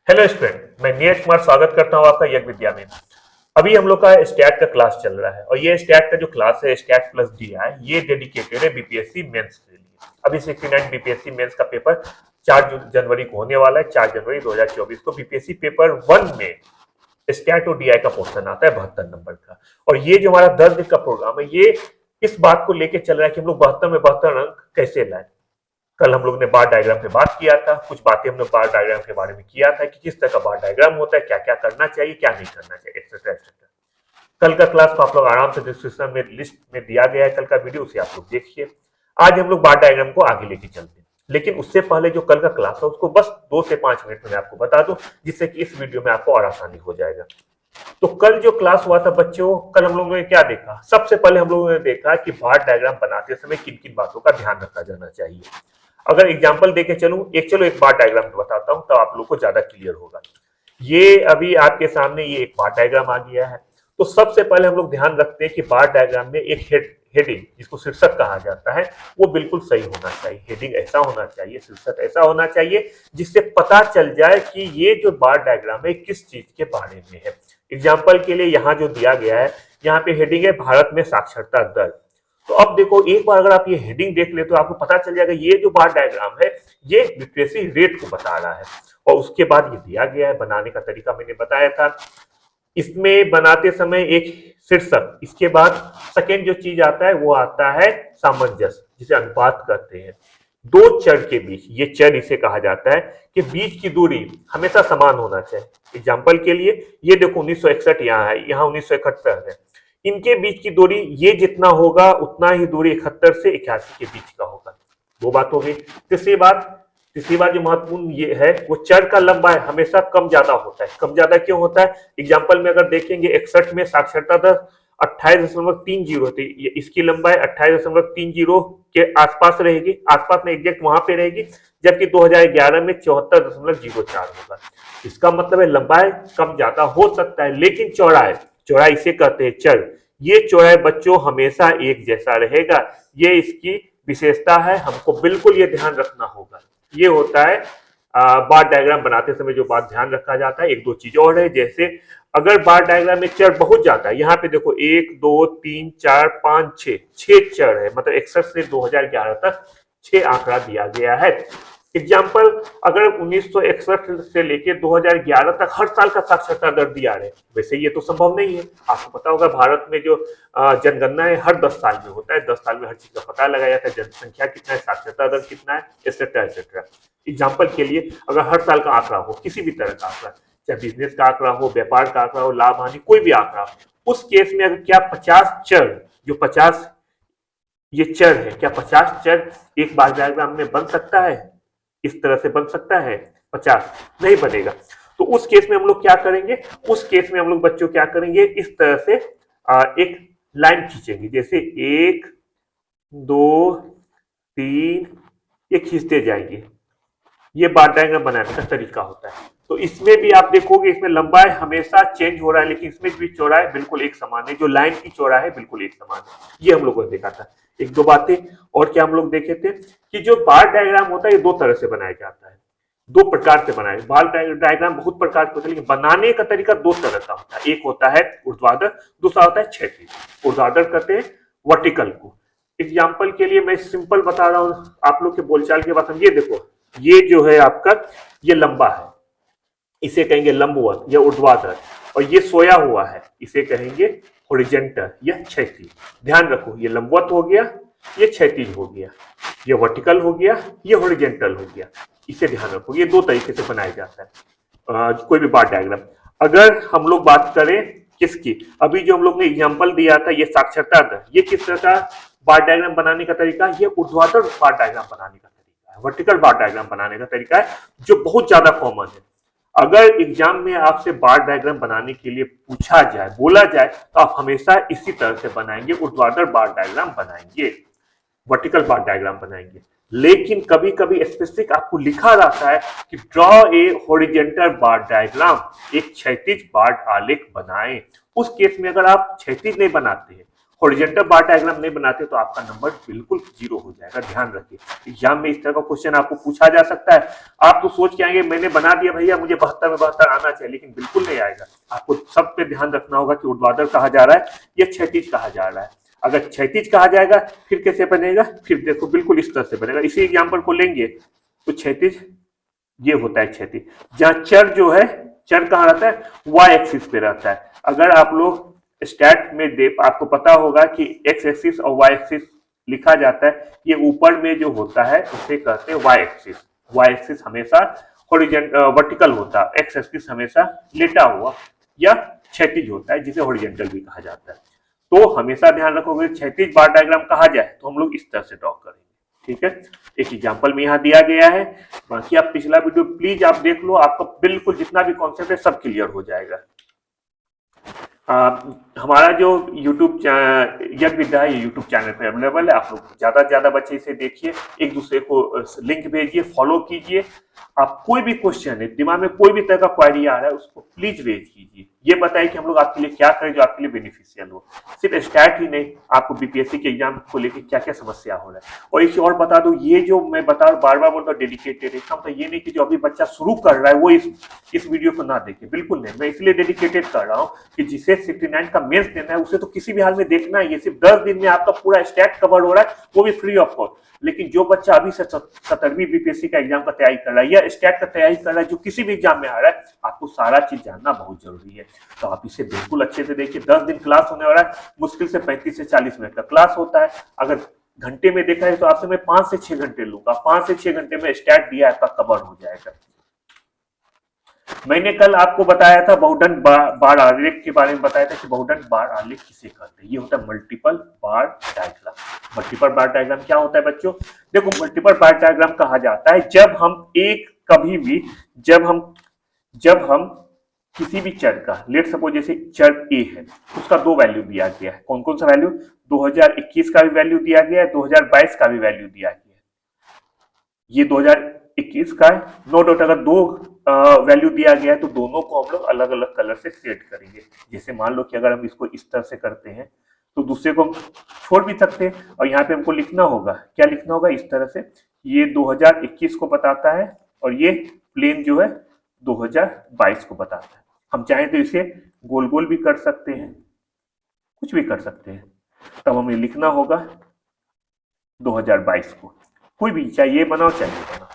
Hello student, मैं नीरज कुमार स्वागत करता हूं आपका यज्ञ विद्या में। अभी हम लोग का स्टैट का क्लास चल रहा है और ये स्टैट का जो क्लास है स्टैट प्लस डी है, ये डेडिकेटेड है बीपीएससी मेंस के लिए। अभी 69 बीपीएससी मेंस का पेपर 4 जनवरी को होने वाला है। 4 जनवरी 2024 को बीपीएससी पेपर 1 में स्टैट और डीआई का पोर्शन आता है 72 नंबर का। और ये जो हमारा 10 दिन का प्रोग्राम है, ये इस बात को लेकर चल रहा है कि हम लोग 72 में 72 अंक कैसे लाए। कल हम लोग ने बार डायग्राम पे बात किया था, कुछ बातें हमने बार डायग्राम के बारे में किया था कि किस तरह का बार डायग्राम होता है, क्या क्या करना चाहिए, क्या नहीं करना चाहिए, एक्सेट्रा एक्सेट्रा। कल का क्लास को आप लोग आराम से डिस्क्रिप्शन में लिस्ट में दिया गया है, कल का वीडियो, उसे आप लोग देखिए। आज हम लोग बार डायग्राम को आगे लेके चलते हैं, लेकिन उससे पहले जो कल का क्लास है उसको बस 2 से 5 मिनट में आपको बता दूं, जिससे कि इस वीडियो में आपको और आसानी हो जाएगा। तो कल जो क्लास हुआ था बच्चों, कल हम लोगों ने क्या देखा? सबसे पहले हम लोगों ने देखा कि बार डायग्राम बनाते समय किन किन बातों का ध्यान रखा जाना चाहिए। अगर एग्जाम्पल देके चलूं, एक बार डायग्राम बताता हूं, तब आप लोग को ज्यादा क्लियर होगा। ये अभी आपके सामने ये एक बार डायग्राम आ गया है। तो सबसे पहले हम लोग ध्यान रखते हैं कि बार डायग्राम में एक हेडिंग, जिसको शीर्षक कहा जाता है, वो बिल्कुल सही होना चाहिए। हेडिंग ऐसा होना चाहिए, शीर्षक ऐसा होना चाहिए जिससे पता चल जाए कि ये जो बार डायग्राम है किस चीज के बारे में है। एग्जाम्पल के लिए यहाँ जो दिया गया है, यहाँ पे हेडिंग है भारत में साक्षरता दर। तो अब देखो, एक बार अगर आप ये हेडिंग देख ले तो आपको पता चल जाएगा ये जो बार डायग्राम है ये लिटरेसी रेट को बता रहा है। और उसके बाद ये दिया गया है, बनाने का तरीका मैंने बताया था। इसमें बनाते समय एक शीर्षक, इसके बाद सेकेंड जो चीज आता है वो आता है सामंजस्य, जिसे अनुपात कहते हैं। दो चर के बीच, ये चर इसे कहा जाता है कि बीच की दूरी हमेशा समान होना चाहिए। एग्जाम्पल के लिए ये देखो 1961 यहाँ है, यहाँ 1971 है। इनके बीच की दूरी ये जितना होगा उतना ही दूरी 71 से 81 के बीच का होगा। दो बात हो गई। तीसरी बात जो महत्वपूर्ण ये है, वो चर का लंबाई हमेशा कम ज्यादा होता है। कम ज्यादा क्यों होता है? एग्जाम्पल में अगर देखेंगे 61 में साक्षरता दर 28.30 थी, इसकी लंबाई 28.30 के आसपास रहेगी, आसपास में एग्जैक्ट वहां पे रहेगी, जबकि 2011 में 74.04 होगा। इसका मतलब है लंबाई कम ज्यादा हो सकता है, लेकिन चौड़ाई, चौड़ाई इसे कहते हैं चर, ये चौड़ाई बच्चों हमेशा एक जैसा रहेगा। ये इसकी विशेषता है, हमको बिल्कुल ये ध्यान रखना होगा। ये होता है बार डायग्राम बनाते समय जो बात ध्यान रखा जाता है। एक दो चीज और है, जैसे अगर बार डायग्राम में चर बहुत जाता है, यहाँ पे देखो 1 2 3 4 5 6 6 चर है, मतलब 61 से 2011 तक 6 आंकड़ा दिया गया है। एग्जाम्पल, अगर 1961 से लेके 2011 तक हर साल का साक्षरता दर दिया है, वैसे ये तो संभव नहीं है। आपको पता होगा भारत में जो जनगणना है हर 10 साल में होता है, 10 साल में हर चीज का पता लगाया जाता है, जनसंख्या कितना है, साक्षरता दर कितना है, एक्सेट्रा एक्सेट्रा। एग्जाम्पल के लिए अगर हर साल का आंकड़ा हो, किसी भी तरह का आंकड़ा, चाहे बिजनेस का आंकड़ा हो, व्यापार का आंकड़ा हो, लाभ हानि कोई भी आंकड़ा, उस केस में अगर क्या 50 चर, जो 50 ये चर है, क्या 50 चर एक बार डायग्राम में बन सकता है? इस तरह से बन सकता है? 50 नहीं बनेगा। तो उस केस में हम लोग क्या करेंगे? उस केस में हम लोग बच्चों क्या करेंगे, इस तरह से एक लाइन खींचेंगे, जैसे 1 2 3, ये खींचते जाएंगे। ये बार डायग्राम बनाने का तरीका होता है। तो इसमें भी आप देखोगे, इसमें लंबाई हमेशा चेंज हो रहा है, लेकिन इसमें भी चौड़ाई बिल्कुल एक समान है, जो लाइन की चौड़ाई है बिल्कुल एक समान है। ये हम लोगों ने देखा था। एक दो बातें और क्या हम लोग देखे थे कि जो बार डायग्राम होता है ये दो तरह से बनाया जाता है, दो प्रकार से बनाए। बार डायग्राम बहुत प्रकार के होते हैं, लेकिन बनाने का तरीका दो तरह का होता है। एक होता है ऊर्ध्वाधर, दूसरा होता है क्षैतिज। ऊर्ध्वाधर कहते हैं वर्टिकल को। एग्जाम्पल के लिए मैं सिंपल बता रहा हूं, आप लोग के बोलचाल के बाद समझिए। देखो, ये जो है आपका, ये लंबा है, इसे कहेंगे लंबवत या ऊर्ध्वाधर, और ये सोया हुआ है, इसे कहेंगे हॉरिजॉन्टल या क्षैतिज। ध्यान रखो, ये लंबवत हो गया, ये क्षैतिज हो गया, ये वर्टिकल हो गया, ये हॉरिजॉन्टल हो गया। इसे ध्यान रखो, ये दो तरीके से बनाया जाता है कोई भी बार डायग्राम। अगर हम लोग बात करें किसकी, अभी जो हम लोग ने एग्जाम्पल दिया था, ये साक्षरता दर, ये किस तरह का बार डायग्राम बनाने का तरीका? ये ऊर्ध्वाधर बार डायग्राम बनाने का तरीका है, वर्टिकल बार डायग्राम बनाने का तरीका है, जो बहुत ज्यादा कॉमन है। अगर एग्जाम में आपसे बार डायग्राम बनाने के लिए पूछा जाए, बोला जाए, तो आप हमेशा इसी तरह से बनाएंगे, ऊर्ध्वाधर बार डायग्राम बनाएंगे, वर्टिकल बार डायग्राम बनाएंगे। लेकिन कभी कभी स्पेसिफिक आपको लिखा रहता है कि draw a horizontal bar diagram, एक क्षैतिज बार आलेख बनाएं। उस केस में अगर आप क्षैतिज नहीं बनाते हैं, हॉरिजॉन्टल बार डायग्राम नहीं बनाते तो आपका नंबर बिल्कुल जीरो हो जाएगा, ध्यान रखिए। एग्जाम में इस तरह का क्वेश्चन आपको पूछा जा सकता है, आप तो सोच के आएंगे मैंने बना दिया भैया मुझे 72 में 72 आना चाहिए, लेकिन बिल्कुल नहीं आएगा। आपको सब पे ध्यान रखना होगा कि ऊर्ध्वाधर कहा जा रहा है या क्षैतिज कहा जा रहा है। अगर क्षैतिज कहा जाएगा फिर कैसे बनेगा, फिर देखो बिल्कुल इस तरह से बनेगा। इसी एग्जाम्पल को लेंगे तो क्षैतिज ये होता है क्षैतिज, जहां चर जो है, चर कहाँ रहता है, वाई एक्सिस पे रहता है। अगर आप लोग स्टैट में दे आपको पता होगा कि एक्स एक्सिस और वाई एक्सिस लिखा जाता है, ये ऊपर में जो होता है उसे कहते हैं वाई एक्सिस। वाई एक्सिस हमेशा वर्टिकल होता है, एक्स एक्सिस हमेशा लेटा हुआ या क्षैतिज होता है, जिसे हॉरिजॉन्टल भी कहा जाता है। तो हमेशा ध्यान रखोगे क्षैतिज बार डायग्राम कहा जाए तो हम लोग इस तरह से ड्रॉ करेंगे, ठीक है। एक एग्जांपल में यहाँ दिया गया है, बाकी आप पिछला वीडियो प्लीज आप देख लो, आपका बिल्कुल जितना भी कॉन्सेप्ट है सब क्लियर हो जाएगा। हमारा जो यूट्यूब यज्ञ विद्या है, ये यूट्यूब चैनल पे अवेलेबल है। आप लोग ज्यादा से ज्यादा बच्चे इसे देखिए, एक दूसरे को लिंक भेजिए, फॉलो कीजिए। आप कोई भी क्वेश्चन है, दिमाग में कोई भी तरह का क्वेरी आ रहा है उसको प्लीज रेज कीजिए, ये बताइए कि हम लोग आपके लिए क्या करें जो आपके लिए बेनिफिशियल हो। सिर्फ स्टैट ही नहीं, आपको बीपीएससी के एग्जाम को लेकर क्या क्या समस्या हो रहा है। और एक और बता दूं, ये जो मैं बता बार बार बोलता हूँ डेडिकेटेड, इसका मतलब ये नहीं कि जो अभी बच्चा शुरू कर रहा है वो इस वीडियो को ना देखे, बिल्कुल नहीं। मैं इसलिए डेडिकेटेड कर रहा हूँ कि जिसे 69 का मेंस देना है उसे तो किसी भी हाल में देखना है। ये सिर्फ 10 दिन में आपका पूरा स्टैट कवर हो रहा है, वो भी फ्री ऑफ कॉस्ट। लेकिन जो बच्चा अभी से 17वीं बीपीएससी का एग्जाम का तैयारी कर रहा है या स्टैट का तैयारी कर रहा है, जो किसी भी एग्जाम में आ रहा है, आपको सारा चीज जानना बहुत जरूरी है। तो आप इसे बिल्कुल अच्छे से देखिए। 10 दिन क्लास होने वाला है, मुश्किल से 35 से 40 मिनट का क्लास होता है। अगर घंटे में देखा है तो आपसे मैं 5 से 6 घंटे लूंगा, 5 से 6 घंटे में स्टैट दिया आपका कवर हो जाएगा। मैंने कल आपको बताया था बहुदंड बार आलेख के बारे में बताया था कि बहुदंड बार आलेख किसे कहते हैं। ये होता है मल्टीपल बार डायग्राम। मल्टीपल बार डायग्राम क्या होता है बच्चों, देखो मल्टीपल बार डायग्राम कहा जाता है जब हम एक कभी भी जब हम किसी भी चर का, लेट सपोज जैसे चर ए है, उसका 2 वैल्यू दिया गया है। कौन कौन सा वैल्यू, 2021 का भी वैल्यू दिया गया है, 2022 का भी वैल्यू दिया गया है। ये 2021 का है, नो डाउट। अगर 2 वैल्यू दिया गया है तो दोनों को हम लोग अलग अलग कलर से सेट करेंगे। जैसे मान लो कि अगर हम इसको इस तरह से करते हैं तो दूसरे को हम छोड़ भी सकते हैं, और यहाँ पे हमको लिखना होगा, क्या लिखना होगा, इस तरह से। ये 2021 को बताता है और ये प्लेन जो है 2022 को बताता है। हम चाहें तो इसे गोल गोल भी कर सकते हैं, कुछ भी कर सकते हैं। तब हमें लिखना होगा 2022 को, कोई भी, चाहे ये बनाओ चाहे ये बनाओ।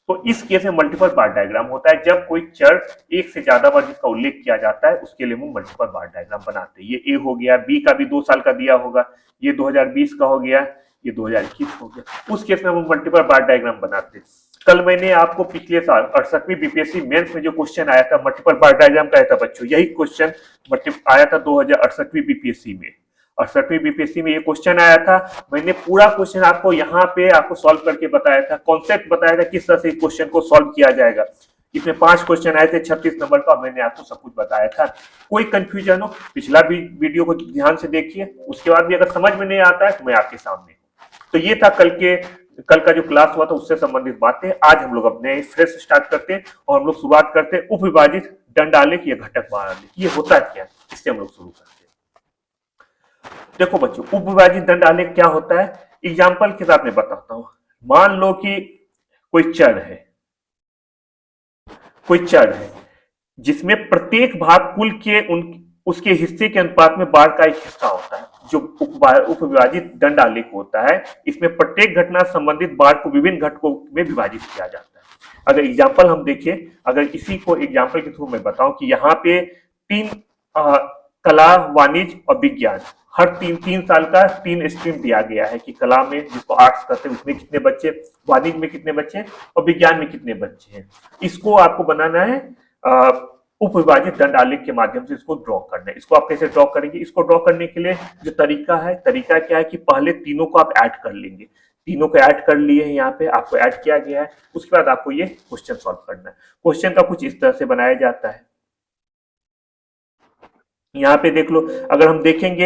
तो इस केस में मल्टीपल बार डायग्राम होता है जब कोई चर एक से ज्यादा बार जिसका उल्लेख किया जाता है, उसके लिए हम मल्टीपल बार डायग्राम बनाते हैं। ये ए हो गया, बी का भी 2 साल का दिया होगा, ये 2020 का हो गया, ये 2021 हो गया। उस केस में हम मल्टीपल बार डायग्राम बनाते हैं। कल मैंने आपको पिछले साल 68वीं बीपीएससी मेंस में जो क्वेश्चन आया था मल्टीपल बार डायग्राम का आया था बच्चों, यही क्वेश्चन आया था 2068वीं बीपीएससी में। 68वीं बीपीएससी में ये क्वेश्चन आया था। मैंने पूरा क्वेश्चन आपको यहाँ पे आपको सॉल्व करके बताया था, कॉन्सेप्ट बताया था किस तरह से क्वेश्चन को सॉल्व किया जाएगा। इसमें 5 क्वेश्चन आए थे 36 नंबर का, मैंने आपको सब कुछ बताया था। कोई कंफ्यूजन हो पिछला वीडियो को ध्यान से देखिए, उसके बाद भी अगर समझ में नहीं आता है तो मैं आपके सामने। तो ये था कल का जो क्लास हुआ था उससे संबंधित बातें। आज हम लोग अपने फ्रेश स्टार्ट करते हैं और हम लोग शुरुआत करते हैं उपविभाजित दंड आलेख या घटक बार आलेख। ये होता क्या है, इससे हम लोग शुरू करते हैं। देखो बच्चों, उपविभाजित दंड आलेख क्या होता है, एग्जाम्पल के साथ मैं बताता हूं। मान लो कि कोई चर है जिसमें प्रत्येक भाग कुल के उसके हिस्से के अनुपात में बार का एक हिस्सा होता है। जो उपविभाजित दंड आलेख होता है, इसमें प्रत्येक घटना संबंधित बार को विभिन्न घटकों में विभाजित किया जाता है। अगर एग्जाम्पल हम देखें, अगर इसी को एग्जाम्पल के थ्रू मैं बताऊं कि यहाँ पे 3 कला, वाणिज्य और विज्ञान, हर 3 साल का 3 स्ट्रीम दिया गया है कि कला में जिसको आर्ट्स कहते हैं उसमें कितने बच्चे, वाणिज्य में कितने बच्चे और विज्ञान में कितने बच्चे हैं। इसको आपको बनाना है उपविभाजित दंड आलेख के माध्यम से इसको ड्रॉ करना है। इसको आप कैसे ड्रॉ करेंगे, इसको ड्रॉ करने के लिए जो तरीका क्या है कि पहले तीनों को आप ऐड कर लेंगे। तीनों को ऐड कर लिए हैं, यहाँ पे आपको ऐड किया गया है। उसके बाद आपको ये क्वेश्चन सॉल्व करना है। क्वेश्चन का कुछ इस तरह से बनाया जाता है। यहाँ पे देख लो, अगर हम देखेंगे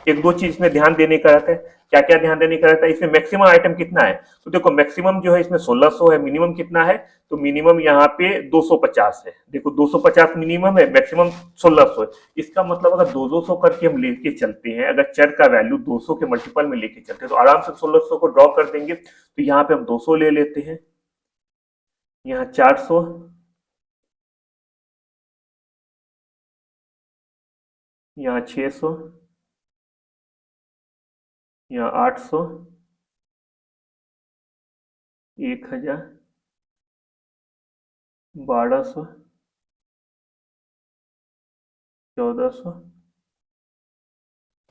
एक दो चीज में ध्यान देने का रहता है। क्या क्या ध्यान देने का रहता है, इसमें मैक्सिमम आइटम कितना है, तो देखो मैक्सिमम जो है इसमें 1600 है, मिनिमम कितना है, तो मिनिमम यहाँ पे 250 है। देखो 250 मिनिमम है, मैक्सिमम 1600 है। इसका मतलब अगर 200 करके हम लेके चलते हैं, अगर चर का वैल्यू 200 के मल्टीपल में लेके चलते हैं, तो आराम से 1600 को ड्रॉ कर देंगे। तो यहाँ पे हम 200 ले लेते हैं, यहाँ 400, यहाँ 600, यहाँ 800, 1000, 1200, 1400,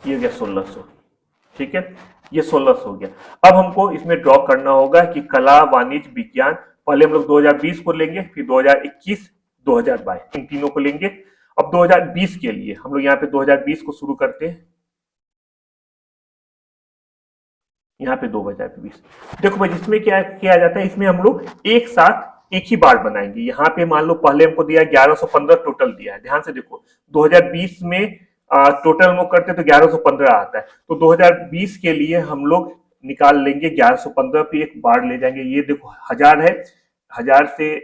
ये हो गया 1600। ठीक है, ये 1600 हो गया। अब हमको इसमें ड्रॉ करना होगा कि कला, वाणिज्य, विज्ञान, पहले हम लोग 2020 को लेंगे, फिर 2021, 2022 इन तीनों को लेंगे। अब 2020 के लिए हम लोग यहाँ पे 2020 को शुरू करते हैं, यहाँ पे 2020। देखो भाई, इसमें क्या किया जाता है, इसमें हम लोग एक साथ एक ही बार बनाएंगे। यहाँ पे मान लो पहले हमको दिया 1115 टोटल दिया है, ध्यान से देखो 2020 में टोटल हम लोग करते तो 1115 आता है, तो 2020 के लिए हम लोग निकाल लेंगे 1115 पे एक बार ले जाएंगे। ये देखो 1000 है, 1000 से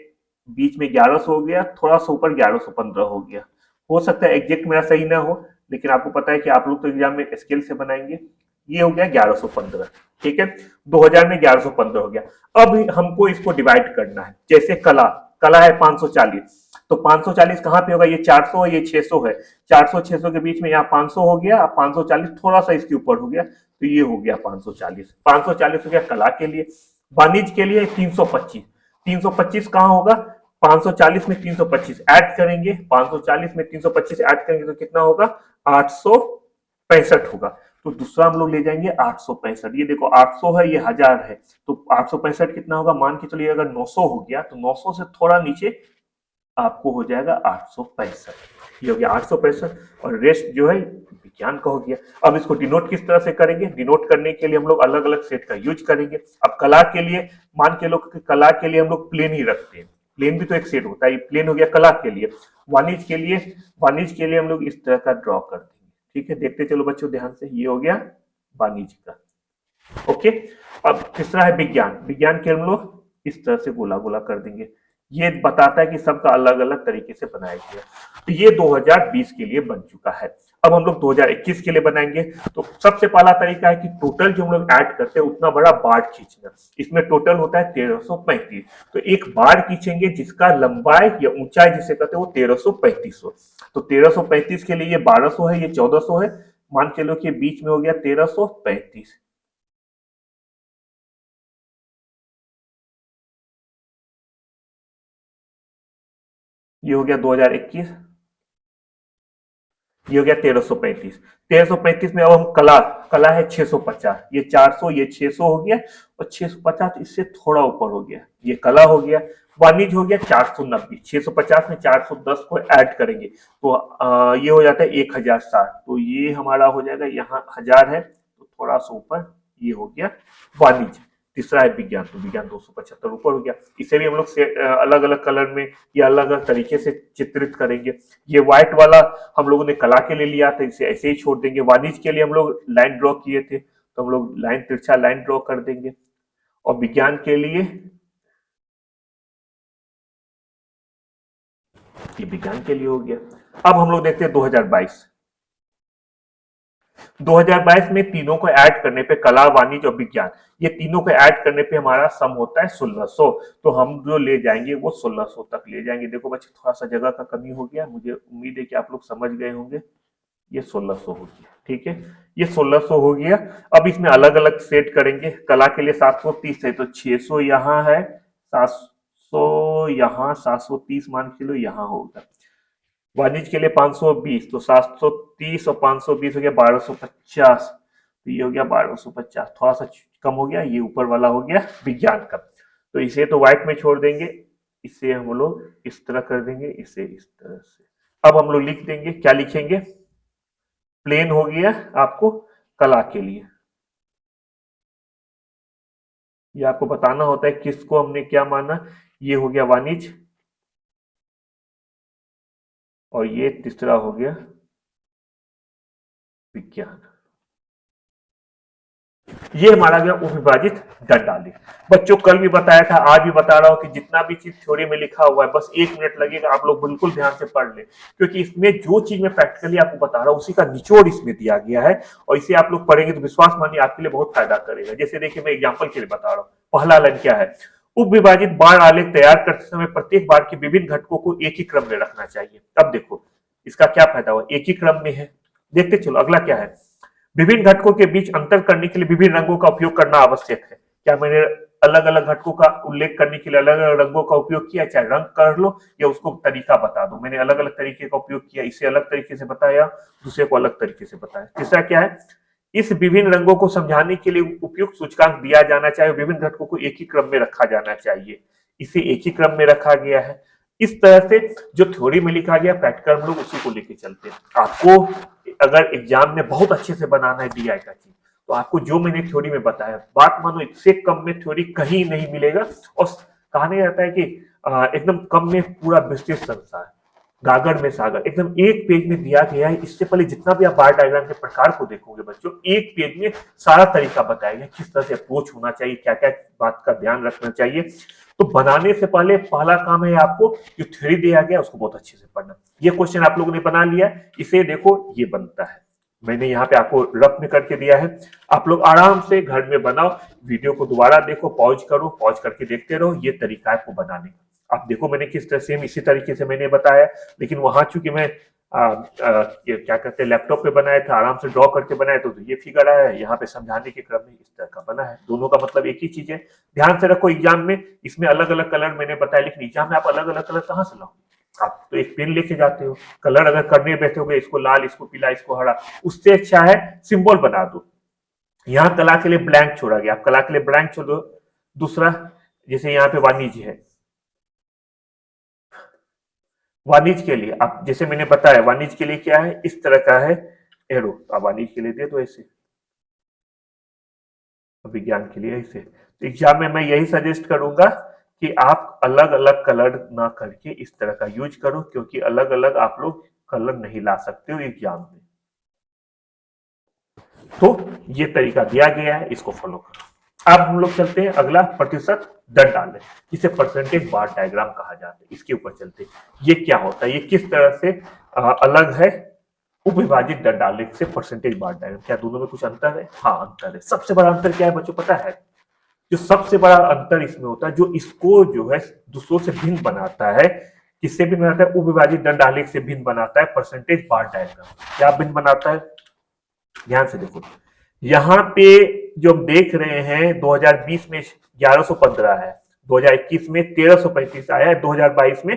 बीच में 1100 हो गया, थोड़ा सा ऊपर 1115 हो गया। हो सकता है एग्जैक्ट मेरा सही ना हो, लेकिन आपको पता है कि आप लोग तो एग्जाम में स्केल से बनाएंगे। ये हो गया 1115। ठीक है, 2000 में 1115 हो गया। अब हमको इसको डिवाइड करना है, जैसे कला, कला है 540, तो 540 कहाँ पे होगा, ये 400 है, ये 600 है, 400 600 के बीच में यहाँ 500 हो गया, अब 540 थोड़ा सा इसके ऊपर हो गया, तो ये हो गया 540। 540 हो गया कला के लिए। वाणिज्य के लिए 325, 325 कहाँ होगा, 540 में 325 ऐड करेंगे, 540 में 325 ऐड करेंगे तो कितना होगा, 865 होगा। तो दूसरा हम लोग ले जाएंगे 865। ये देखो 800 है, ये 1000 है, तो 865 कितना होगा, मान के चलिए अगर 900 हो गया, तो 900 से थोड़ा नीचे आपको हो जाएगा 865। ये हो गया 865, और रेस्ट जो है विज्ञान का हो गया। अब इसको डिनोट किस तरह से करेंगे, डिनोट करने के लिए हम लोग अलग अलग सेट का यूज करेंगे। अब कला के लिए मान के लोग, कला के लिए हम लोग प्लेन ही रखते हैं, प्लेन भी तो एक सेट होता है, प्लेन हो गया कला के लिए। वाणिज्य के लिए, वाणिज्य के लिए हम लोग इस तरह का ड्रॉ कर देंगे। ठीक है, देखते चलो बच्चों ध्यान से, ये हो गया वाणिज्य का। ओके, अब तीसरा है विज्ञान, विज्ञान के हम लोग इस तरह से गोला गोला कर देंगे। ये बताता है कि सबका अलग अलग तरीके से बनाया गया। तो ये 2020 के लिए बन चुका है। अब हम लोग 2021 के लिए बनाएंगे। तो सबसे पहला तरीका है कि टोटल जो हम लोग ऐड करते हैं उतना बड़ा बार खींचना। इसमें टोटल होता है 1335, तो एक बार खींचेंगे जिसका लंबाई या ऊंचाई जिसे कहते हैं वो 1335 हो। तो 1335 के लिए ये 1200 है, ये 1400 है, मान के लो कि बीच में हो गया 1335। ये हो गया 2021, ये हो गया 1335। 1335 में अब हम कला, कला है 650, ये 400, ये 600 हो गया, और 650 इससे थोड़ा ऊपर हो गया, ये कला हो गया। वाणिज्य हो गया 490, 650 में 410 को ऐड करेंगे तो ये हो जाता है 1060, तो ये हमारा हो जाएगा, यहाँ 1000 है तो थोड़ा सा ऊपर ये हो गया वाणिज्य। तीसरा है विज्ञान, तो विज्ञान 275 ऊपर हो गया। इसे भी हम लोग अलग अलग कलर में या अलग अलग तरीके से चित्रित करेंगे। ये व्हाइट वाला हम लोगों ने कला के लिए लिया था, इसे ऐसे ही छोड़ देंगे। वाणिज्य के लिए हम लोग लाइन ड्रॉ किए थे, तो हम लोग लाइन, तिरछा लाइन ड्रॉ कर देंगे। और विज्ञान के लिए, ये विज्ञान के लिए हो गया। अब हम लोग देखते हैं 2022। 2022 में तीनों को ऐड करने पे, कला, वाणिज्य और विज्ञान, ये तीनों को ऐड करने पे हमारा सम होता है 1600। तो हम जो ले जाएंगे वो 1600 तक ले जाएंगे। देखो बच्चे, थोड़ा सा जगह का कमी हो गया, मुझे उम्मीद है कि आप लोग समझ गए होंगे। ये 1600 हो गया। ठीक है, ये 1600 हो गया। अब इसमें अलग अलग सेट करेंगे। कला के लिए 730 है, तो 600 यहाँ है, 700 यहाँ, 730 मान के लो यहाँ होगा। वाणिज्य के लिए 520, तो 730 और 520 हो गया 1250, तो ये हो गया 1250, थोड़ा सा कम हो गया। ये ऊपर वाला हो गया विज्ञान का, तो इसे तो व्हाइट में छोड़ देंगे, इसे हम लोग इस तरह कर देंगे, इसे इस तरह से। अब हम लोग लिख देंगे, क्या लिखेंगे, प्लेन हो गया आपको कला के लिए। ये आपको बताना होता है किसको हमने क्या माना। ये हो गया वाणिज्य, और ये तीसरा हो गया विज्ञान। ये हमारा गया उपविभाजित दंडालेख। बच्चों कल भी बताया था, आज भी बता रहा हूं कि जितना भी चीज थ्योरी में लिखा हुआ है बस 1 मिनट लगेगा, आप लोग बिल्कुल ध्यान से पढ़ ले, क्योंकि इसमें जो चीज मैं प्रैक्टिकली आपको बता रहा हूँ उसी का निचोड़ इसमें दिया गया है, और इसे आप लोग पढ़ेंगे तो विश्वास मानिए आपके लिए बहुत फायदा करेगा। जैसे देखिए मैं एग्जाम्पल के लिए बता रहा हूँ, पहला लाइन क्या है, उप विभाजित बाढ़ आलेख तैयार करते समय प्रत्येक बाढ़ के विभिन्न घटकों को एक ही क्रम में रखना चाहिए। अब देखो इसका क्या फायदा हुआ, एक ही क्रम में है। देखते चलो अगला क्या है, विभिन्न घटकों के बीच अंतर करने के लिए विभिन्न रंगों का उपयोग करना आवश्यक है। क्या मैंने अलग अलग घटकों का उल्लेख करने के लिए अलग अलग रंगों का उपयोग किया, चाहे रंग कर लो या उसको तरीका बता दो, मैंने अलग अलग तरीके का उपयोग किया, इसे अलग तरीके से बताया, दूसरे को अलग तरीके से बताया। तीसरा क्या है, इस विभिन्न रंगों को समझाने के लिए उपयुक्त सूचकांक दिया जाना चाहिए, विभिन्न घटकों को एक ही क्रम में रखा जाना चाहिए, इसे एक ही क्रम में रखा गया है। इस तरह से जो थ्योरी में लिखा गया प्रैक्टिकल हम लोग उसी को लेके चलते हैं। आपको अगर एग्जाम में बहुत अच्छे से बनाना है डीआई का चीज, तो आपको जो मैंने थ्योरी में बताया, बात मानो इससे कम में थ्योरी कहीं नहीं मिलेगा, और कहा नहीं जाता है कि एकदम कम में पूरा विस्तृत संसार, गागर में सागर, एकदम एक पेज में दिया गया है। इससे पहले जितना भी आप बार डायग्राम के प्रकार को देखोगे बच्चों, एक पेज में सारा तरीका बताया गया, किस तरह से अप्रोच होना चाहिए, क्या क्या बात का ध्यान रखना चाहिए। तो बनाने से पहले पहला काम है आपको जो थ्योरी दिया गया उसको बहुत अच्छे से पढ़ना। ये क्वेश्चन आप लोगों ने बना लिया, इसे देखो ये बनता है, मैंने यहाँ पे आपको रफ में करके दिया है, आप लोग आराम से घर में बनाओ, वीडियो को दोबारा देखो, पॉज करो, पॉज करके देखते रहो, ये तरीका है आपको बनाने का। आप देखो मैंने किस तरह से इसी तरीके से मैंने बताया, लेकिन वहां चूंकि मैं ये क्या कहते हैं लैपटॉप पे बनाया था, आराम से ड्रॉ करके बनाया तो ये फिगर आया है, यहाँ पे समझाने के क्रम में इस तरह का बना है। दोनों का मतलब एक ही चीज है। ध्यान से रखो एग्जाम में इसमें अलग अलग कलर मैंने बताया, लेकिन एग्जाम में आप अलग अलग कलर कहाँ से लाओगे, आप तो एक पेन लेके जाते हो, कलर अगर करने बैठे हो इसको लाल, इसको पीला, इसको हरा, उससे अच्छा है सिंबल बना दो। यहाँ कला के लिए ब्लैंक छोड़ा गया, आप कला के लिए ब्लैंक छोड़ दो। दूसरा जैसे यहाँ पे वाणिज्य है, वाणिज्य के लिए आप जैसे मैंने बताया वाणिज्य के लिए क्या है, इस तरह का है एरो, आप वाणिज्य के लिए दे दो ऐसे, विज्ञान के लिए ऐसे। तो एग्जाम में मैं यही सजेस्ट करूंगा कि आप अलग अलग कलर ना करके इस तरह का यूज करो, क्योंकि अलग अलग आप लोग कलर नहीं ला सकते हो एग्जाम में। तो ये तरीका दिया गया है, इसको फॉलो करो। अब हम लोग चलते हैं अगला प्रतिशत दंडालेख, जिसे परसेंटेज बार डायग्राम कहा जाता है, इसके ऊपर चलते हैं। ये क्या होता है, ये किस तरह से अलग है उपविभाजित दंडालेख से परसेंटेज बार डायग्राम, क्या दोनों में कुछ अंतर है? हाँ अंतर है। सबसे बड़ा अंतर क्या है बच्चों पता है? जो सबसे बड़ा अंतर इसमें होता है, जो इसको जो है दूसरों से भिन्न बनाता है, किससे भिन्न बनाता है? उपविभाजित दंडालेख से भिन्न बनाता है परसेंटेज बार डायग्राम। क्या भिन्न बनाता है? ध्यान से देखो, यहाँ पे जो हम देख रहे हैं 2020 में 1115 है, 2021 में 1335 आया है, 2022 में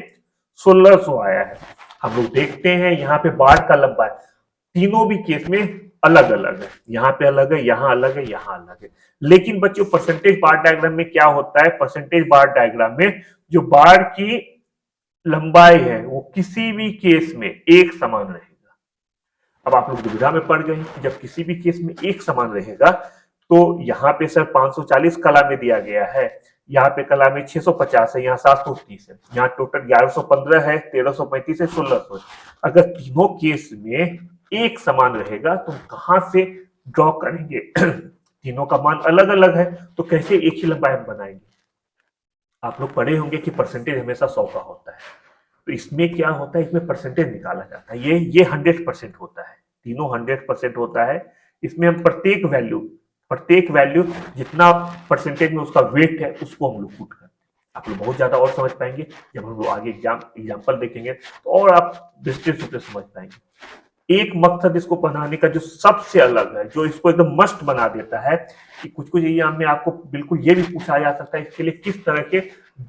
1600 आया है। हम लोग देखते हैं यहाँ पे बाढ़ का लंबा है, तीनों भी केस में अलग अलग है, यहाँ पे अलग है, यहाँ अलग है, यहाँ अलग है। लेकिन बच्चों परसेंटेज बार डायग्राम में क्या होता है? परसेंटेज बार डायग्राम में जो बाढ़ की लंबाई है वो किसी भी केस में एक समान रहेगी। अब आप लोग दुविधा में पड़ गए, जब किसी भी केस में एक समान रहेगा तो यहाँ पे सर 540 कला में दिया गया है, यहाँ पे कला में 650 है, यहाँ 730 है, यहाँ टोटल 1115 है, 1335 है, 1600 है। अगर तीनों केस में एक समान रहेगा तो कहां से ड्रॉ करेंगे? तीनों का मान अलग अलग है तो कैसे एक ही लंबाई हम बनाएंगे? आप लोग पढ़े होंगे कि परसेंटेज हमेशा 100 का होता है, तो इसमें क्या होता है, इसमें परसेंटेज निकाला जाता है, ये 100% होता है, तीनों 100% होता है। इसमें हम प्रत्येक वैल्यू जितना परसेंटेज में उसका वेट है उसको हम लोग पुट करते हैं। आप लोग बहुत ज्यादा और समझ पाएंगे जब हम लोग आगे एग्जाम्पल देखेंगे तो, और आप विस्तृत रूप से समझ पाएंगे। एक मकसद इसको बनाने का जो सबसे अलग है, जो इसको एकदम मस्ट बना देता है कि कुछ कुछ एग्जाम में आपको बिल्कुल ये भी पूछा जा सकता है इसके लिए किस तरह के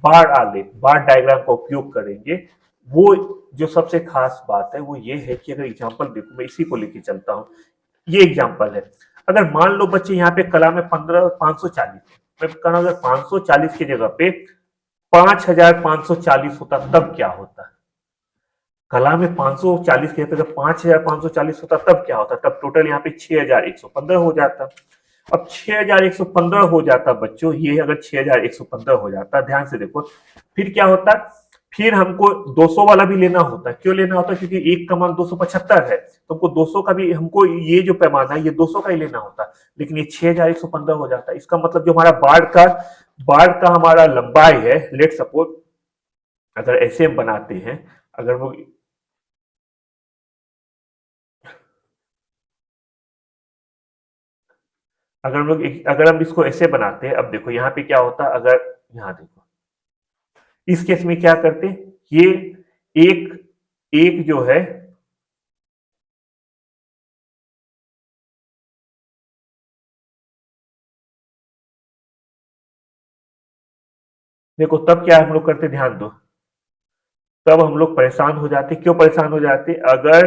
बार डायग्राम का उपयोग करेंगे। वो जो सबसे खास बात है वो ये है कि अगर एग्जाम्पल देखो, मैं इसी को लेके चलता हूँ, ये एग्जाम्पल है। अगर मान लो बच्चे यहाँ पे कला में 540, मैं कह रहा हूँ अगर 540 की जगह पे 5540 होता तब क्या होता? कला में 540 के जगह 5540 होता तब क्या होता? तब टोटल यहाँ पे 6115 हो जाता। अब 6115 हो जाता बच्चों, ये अगर 6115 हो जाता, ध्यान से देखो फिर क्या होता, फिर हमको 200 वाला भी लेना होता है। क्यों लेना होता है? क्योंकि एक का मान 275 है, तो हमको 200 का भी, हमको ये जो पैमाना है ये 200 का ही लेना होता है, लेकिन ये 6115 हो जाता है। इसका मतलब जो हमारा बाढ़ का हमारा लंबाई है, लेट सपोज अगर ऐसे हम बनाते हैं, अगर वो अगर हम इसको ऐसे बनाते हैं, अब देखो यहाँ पे क्या होता है, अगर यहाँ देखो इस केस में क्या करते, ये एक एक जो है, देखो तब क्या हम लोग करते, ध्यान दो, तब हम लोग परेशान हो जाते। क्यों परेशान हो जाते? अगर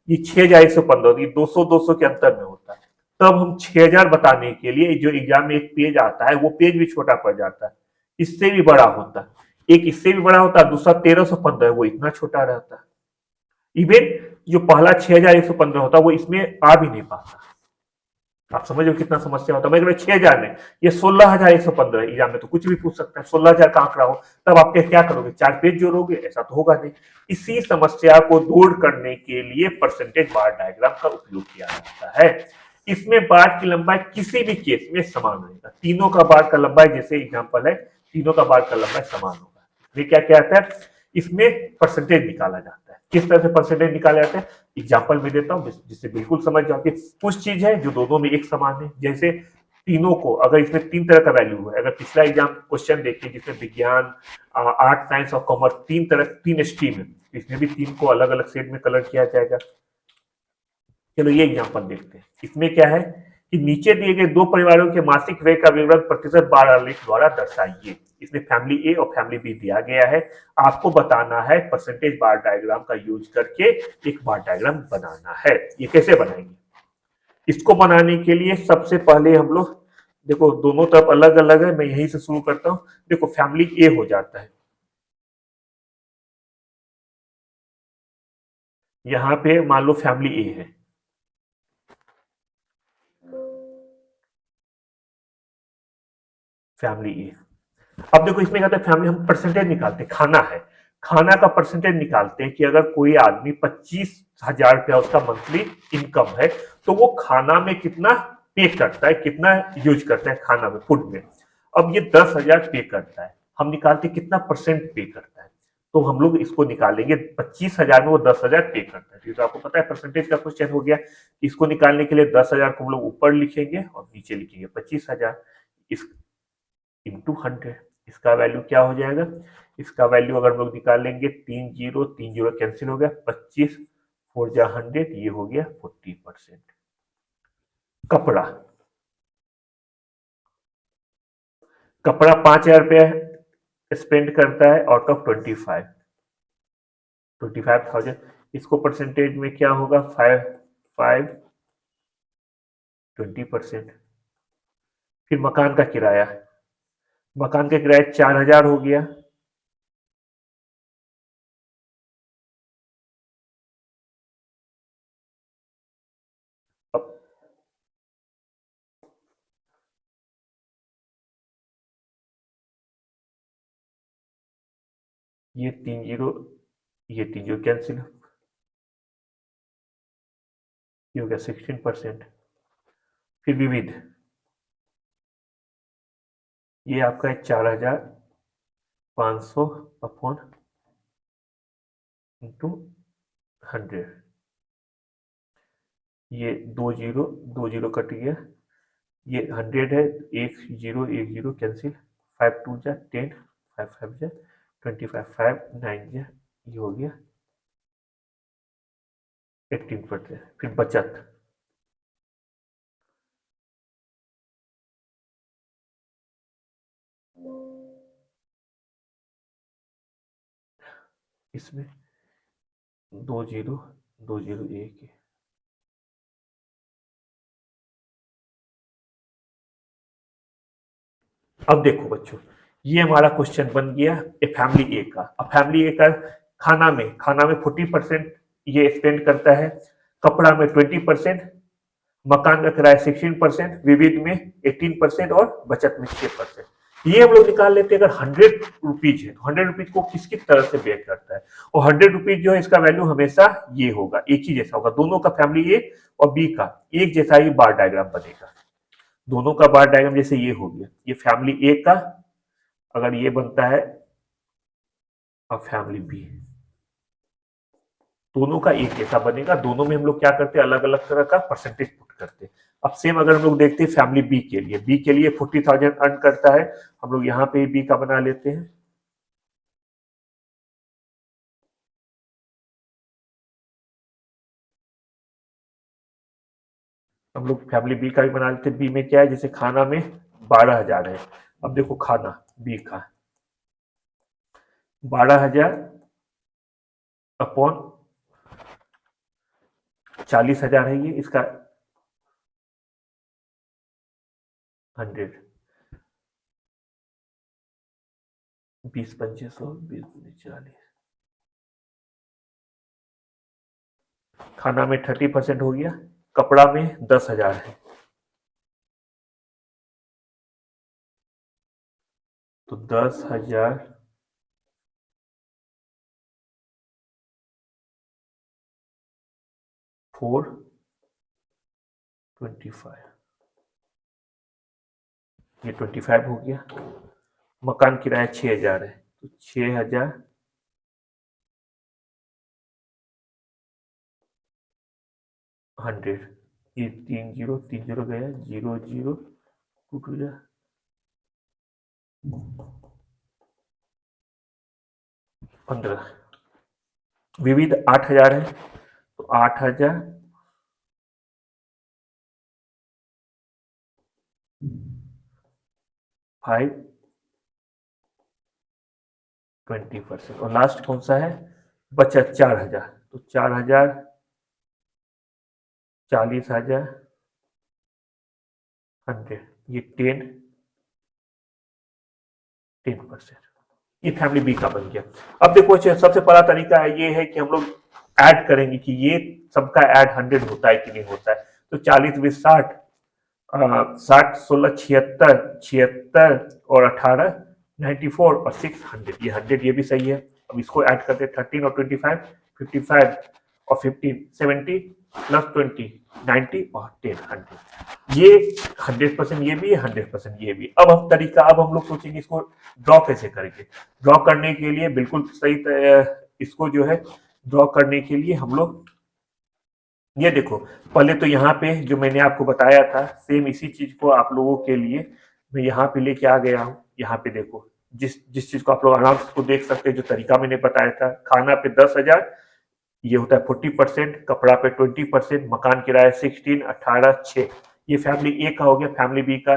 ये 6115, ये 200 के अंतर में होता है, तब हम 6000 बताने के लिए जो एग्जाम में एक पेज आता है, वो पेज भी छोटा पड़ जाता है, इससे भी बड़ा होता है, एक इससे भी बड़ा होता है, दूसरा 1315 है, वो इतना छोटा रहता है। इवन जो पहला 6115 होता है वो इसमें आ भी नहीं पाता। आप समझ लो कितना समस्या होता है। मैं 6000 में, ये 16115 एग्जाम में तो कुछ भी पूछ सकता है, 16000 का आंकड़ा हो, तब आप क्या करोगे, 4 पेज जोड़ोगे? ऐसा तो होगा नहीं। इसी समस्या को दूर करने के लिए परसेंटेज बार डायग्राम का उपयोग किया जाता है। इसमें बार की लंबाई किसी भी केस में समान रहेगा, तीनों का बार का लंबाई, जैसे एग्जाम्पल है, तीनों का बार का लंबाई समान होगा। ये क्या कहता है, इसमें परसेंटेज निकाला जाता है। किस तरह से परसेंटेज निकाले जाते हैं, एग्जाम्पल में देता हूं जिससे बिल्कुल समझ जाओ कि कुछ चीज है जो दोनों में एक समान है। जैसे तीनों को, अगर इसमें 3 तरह का वैल्यू है, अगर पिछला एग्जाम क्वेश्चन देखिए जिसमें विज्ञान, आर्ट, साइंस और कॉमर्स, 3 स्ट्रीम है, इसमें भी 3 को अलग अलग शेड में कलर किया जाएगा। चलो ये एग्जाम्पल देखते हैं। इसमें क्या है कि नीचे दिए गए 2 परिवारों के मासिक व्यय का विवरण प्रतिशत बार आलेख द्वारा दर्शाइए। इसमें फैमिली ए और फैमिली बी दिया गया है। आपको बताना है परसेंटेज बार डायग्राम का यूज करके एक बार डायग्राम बनाना है। ये कैसे बनाएंगे? इसको बनाने के लिए सबसे पहले हम लोग, देखो दोनों तरफ अलग अलग है, मैं यहीं से शुरू करता हूं। देखो फैमिली ए हो जाता है, यहां पे मान लो फैमिली ए है, फैमिली ए। अब देखो इसमें क्या होता है, फैमिली हम परसेंटेज निकालते हैं, खाना है, खाना का परसेंटेज निकालते हैं कि अगर कोई आदमी 25,000 रुपया उसका मंथली इनकम है, तो वो खाना में कितना पे करता है, कितना यूज करता है खाना में, फूड में। अब ये 10,000 पे करता है, हम निकालते हैं कितना परसेंट पे करता है, तो हम लोग इसको निकालेंगे 25,000 में वो 10,000 पे करता है। तो आपको पता है परसेंटेज का क्वेश्चन हो गया। इसको निकालने के लिए 10,000 को हम लोग ऊपर लिखेंगे और नीचे लिखेंगे 25,000 इस इंटू 100। इसका वैल्यू क्या हो जाएगा, इसका वैल्यू अगर हम लोग निकालेंगे, 3 जीरो कैंसिल हो गया, 25 4 जा 100, ये हो गया 40%। कपड़ा, कपड़ा 5,000 रुपया स्पेंड करता है आउट ऑफ 25,000। इसको परसेंटेज में क्या होगा, 20%। फिर मकान का किराया, मकान का किराया 4,000 हो गया। अब ये 3 जीरो कैंसिल, ये हो गया 16%। फिर विविध, ये आपका है 4,500 अपॉन इंटू 100। ये 2 जीरो कट गया, ये 100 है, 1 जीरो कैंसिल, 5 2 जा 10, 5 5 जा 25, 5 9 जा, ये हो गया 18%। फिर बचत, इसमें 2 जीरो 1। अब देखो बच्चों, ये हमारा क्वेश्चन बन गया फैमिली ए का। अब फैमिली ए का खाना में 40% ये स्पेंड करता है, कपड़ा में 20%, मकान का किराया 16%, विविध में 18% और बचत में 6%। ये हम लोग निकाल लेते हैं अगर 100 रुपीज है तो 100 रुपीज को किस किस तरह से बेयर करता है, और 100 रुपीज जो है इसका वैल्यू हमेशा ये होगा, एक ही जैसा होगा, दोनों का फैमिली ए और बी का एक जैसा ही बार डायग्राम बनेगा। दोनों का बार डायग्राम जैसे ये हो गया, ये फैमिली ए का अगर ये बनता है और फैमिली बी, दोनों का एक जैसा बनेगा। दोनों में हम लोग क्या करते हैं, अलग अलग तरह का परसेंटेज पुट करते हैं। अब सेम अगर हम लोग देखते हैं फैमिली बी के लिए, बी के लिए 40,000 अर्न करता है, हम लोग यहाँ पे बी का बना लेते हैं। हम लोग फैमिली बी का भी बना लेते हैं। बी में क्या है, जैसे खाना में 12,000 है, अब देखो खाना बी का 12,000 अपॉन 40,000 है, ये इसका 100, 20 पंचे 100, 20 40, खाना में 30% हो गया, कपड़ा में 10,000 है, तो 10,000 425, ये 25 हो गया। मकान किराया 6,000 है, तो 6,000 100, ये 3 0 गया, 0 0 2 2 15, विविध 8,000 है, तो 8,000 5 20%, और लास्ट कौन सा है, बचा 4,000, तो 4,000 40,000 100, ये 10%, ये फैमिली बी का बन गया। अब देखो सबसे पहला तरीका है ये है कि हम लोग ऐड करेंगे कि ये सबका ऐड 100 होता है कि नहीं होता है, तो 40 20 60, 60 16 76, 76 और 18 94 और 6 100, ये 100 ये भी सही है। अब इसको ऐड करते 13 और 25 55 और 15 70 प्लस 20 90 और 10 100, ये 100% ये भी है, 100% ये भी। अब हम लोग सोचेंगे इसको ड्रॉ कैसे करेंगे। ड्रॉ करने के लिए बिल्कुल सही इसको जो है ड्रॉ करने के लिए हम लोग ये देखो, पहले तो यहाँ पे जो मैंने आपको बताया था सेम इसी चीज को आप लोगों के लिए मैं यहाँ पे लेके आ गया हूँ। यहाँ पे देखो जिस जिस चीज को आप लोग आराम से देख सकते हैं, जो तरीका मैंने बताया था, खाना पे 10,000 ये होता है 40%, कपड़ा पे 20%, मकान किराया 16 18 6, ये फैमिली ए का हो गया। फैमिली बी का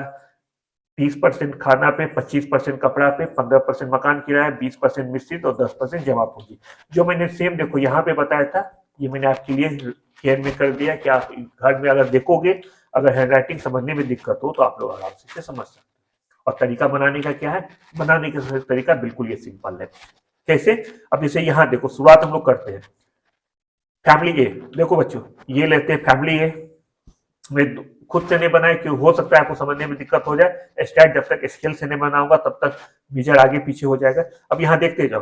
30% खाना पे, 25% कपड़ा पे, 15% मकान किराया, 20% मिश्रित और 10% जमा पूंजी। जो मैंने सेम देखो यहाँ पे बताया था, ये मैंने आपके लिए शेयर में कर दिया कि आप घर में अगर देखोगे, अगर हैंड राइटिंग समझने में दिक्कत हो तो आप लोग आराम से समझ सकते हैं। और तरीका बनाने का क्या है, बनाने का तरीका बिल्कुल ये सिंपल है। कैसे, अब जैसे यहाँ देखो शुरुआत हम लोग करते हैं फैमिली ए। देखो बच्चों ये लेते हैं फैमिली ए, मैं खुद से नहीं बनाए क्यों, हो सकता है आपको समझने में दिक्कत हो जाए। स्टैट जब तक स्केल से नहीं बनाऊंगा तब तक मेजर आगे पीछे हो जाएगा। अब यहाँ देखते जाओ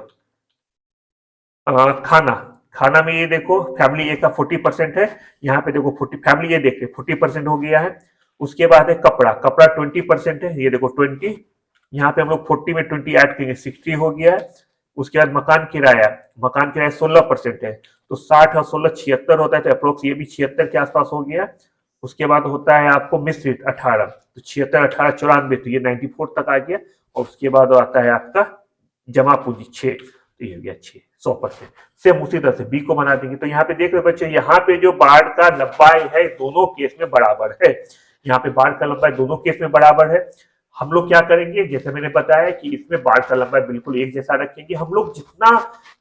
खाना, खाना में ये देखो फैमिली ए का 40% है, यहाँ पे देखो 40 फैमिली ए देख 40% हो गया है। उसके बाद है कपड़ा, कपड़ा 20% है, ये देखो 20, यहाँ पे हम लोग 40 में 20 ऐड करेंगे 60 हो गया है। उसके बाद मकान किराया, मकान किराया 16% है, तो 60 और 16 76 होता है, तो अप्रोक्स ये भी 76 के आसपास हो गया। उसके बाद होता है आपको मिश्रित 18, तो 76 18 94, तो ये 94 तक आ गया। और उसके बाद आता है आपका जमा पूंजी 6, तो ये हो गया 6 100%। सेम उसी तरह से बी को बना देंगे, तो यहाँ पे देख रहे बच्चे, यहाँ पे जो बाढ़ का लंबाई है दोनों केस में बराबर है, यहाँ पे बाढ़ का लंबाई दोनों केस में बराबर है। हम लोग क्या करेंगे, जैसे मैंने बताया कि इसमें बाढ़ का लंबाई बिल्कुल एक जैसा रखेंगे। हम लोग जितना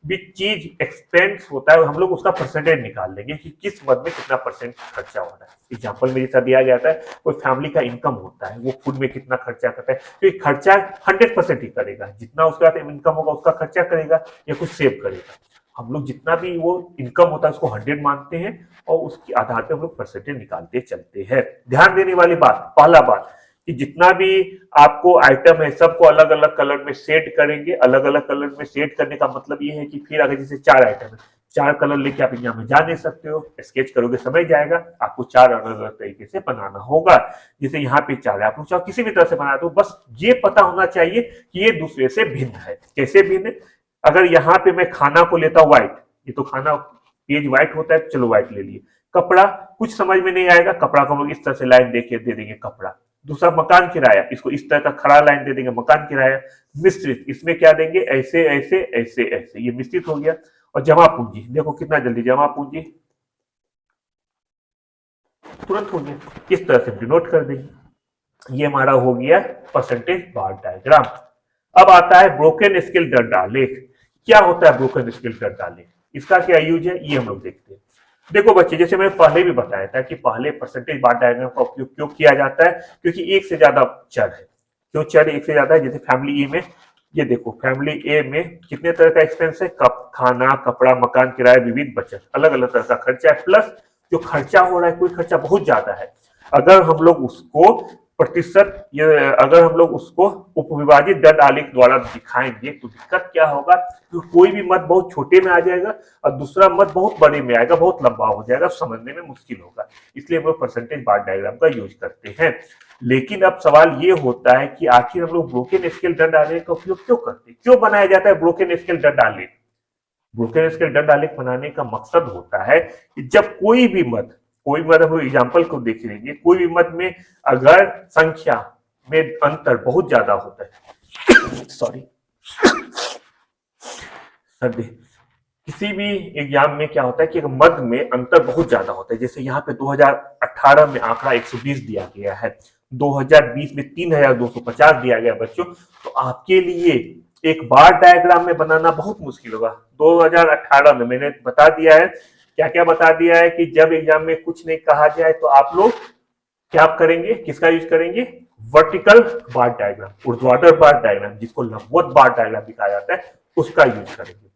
भी चीज एक्सपेंस होता है हम लोग उसका परसेंटेज निकाल लेंगे कि किस मद में कितना परसेंट खर्चा हो रहा है। एग्जाम्पल में जैसा दिया जाता है, कोई फैमिली का इनकम होता है वो फूड में कितना खर्चा करता है, तो खर्चा 100% ही करेगा, जितना उसका इनकम होगा उसका खर्चा करेगा या कुछ सेव करेगा। हम लोग जितना भी वो इनकम होता है उसको 100 मानते हैं और उसके आधार पर हम लोग परसेंटेज निकालते चलते हैं। ध्यान देने वाली बात, पहला बात कि जितना भी आपको आइटम है सबको अलग अलग कलर में सेट करेंगे। अलग अलग कलर में सेट करने का मतलब ये है कि फिर अगर जैसे 4 आइटम है, 4 कलर लेके आप एग्जाम में जा नहीं सकते हो, स्केच करोगे समय जाएगा, आपको 4 अलग अलग तरीके से बनाना होगा। जैसे यहाँ पे 4 है, आप लोग चाहो किसी भी तरह से बना दो, बस ये पता होना चाहिए कि ये दूसरे से भिन्न है। कैसे भिन्न है? अगर यहाँ पे मैं खाना को लेता हूँ व्हाइट, ये तो खाना पेज व्हाइट होता है, चलो व्हाइट ले लिए। कपड़ा कुछ समझ में नहीं आएगा, कपड़ा को हम लोग इस तरह से लाइन देके दे देंगे कपड़ा। दूसरा मकान किराया, इसको इस तरह का खड़ा लाइन दे देंगे मकान किराया। मिश्रित, इसमें क्या देंगे, ऐसे ऐसे ऐसे ऐसे, ये मिश्रित हो गया। और जमा पूंजी, देखो कितना जल्दी जमा पूंजी तुरंत हो गया, इस तरह से डिनोट कर देंगे। ये हमारा हो गया परसेंटेज बार डायग्राम। अब आता है ब्रोकन स्केल डट आलेख। क्या होता है ब्रोकन स्केल डट आलेख, इसका क्या यूज है, ये हम लोग देखते हैं। देखो बच्चे, जैसे मैंने पहले भी बताया था कि पहले परसेंटेज बार डायग्राम का उपयोग क्यों किया जाता है, क्योंकि एक से ज्यादा चर है। क्यों चर एक से ज्यादा है? जैसे फैमिली ए में, ये देखो फैमिली ए में कितने तरह का एक्सपेंस है, खाना, कपड़ा, मकान किराया, विविध बचत, अलग अलग तरह का खर्चा है। प्लस जो खर्चा हो रहा है, कोई खर्चा बहुत ज्यादा है, अगर हम लोग उसको प्रतिशत, ये अगर हम लोग उसको उपविभाजित दंड आलेख द्वारा दिखाएंगे तो दिक्कत क्या होगा, तो कोई भी मत बहुत छोटे में आ जाएगा और दूसरा मत बहुत बड़े में आएगा, बहुत लंबा हो जाएगा, समझने में मुश्किल होगा। इसलिए हम लोग परसेंटेज बार डायग्राम का यूज करते हैं। लेकिन अब सवाल ये होता है कि आखिर हम लोग ब्रोकन स्केल दंड आलेख का उपयोग क्यों करते हैं, क्यों बनाया जाता है ब्रोकन स्केल दंड आलेख? ब्रोकन स्केल दंड आलेख बनाने का मकसद होता है कि जब कोई भी मत हम लोग एग्जाम्पल को देख लेंगे, कोई भी मत में अगर संख्या में अंतर बहुत ज्यादा होता है सॉरी सर्दी, किसी भी एग्जाम में क्या होता है कि मद में अंतर बहुत ज्यादा होता है। जैसे यहाँ पे 2018 में आंकड़ा 120 दिया गया है, 2020 में 3250 दिया गया बच्चों, तो आपके लिए एक बार डायग्राम में बनाना बहुत मुश्किल होगा। 2018 में मैंने बता दिया है, क्या क्या बता दिया है कि जब एग्जाम में कुछ नहीं कहा जाए तो आप लोग क्या करेंगे, किसका यूज करेंगे, वर्टिकल बार डायग्राम, ऊर्ध्वाधर बार डायग्राम, जिसको लंबवत बार डायग्राम दिखाया जाता है, उसका यूज करेंगे।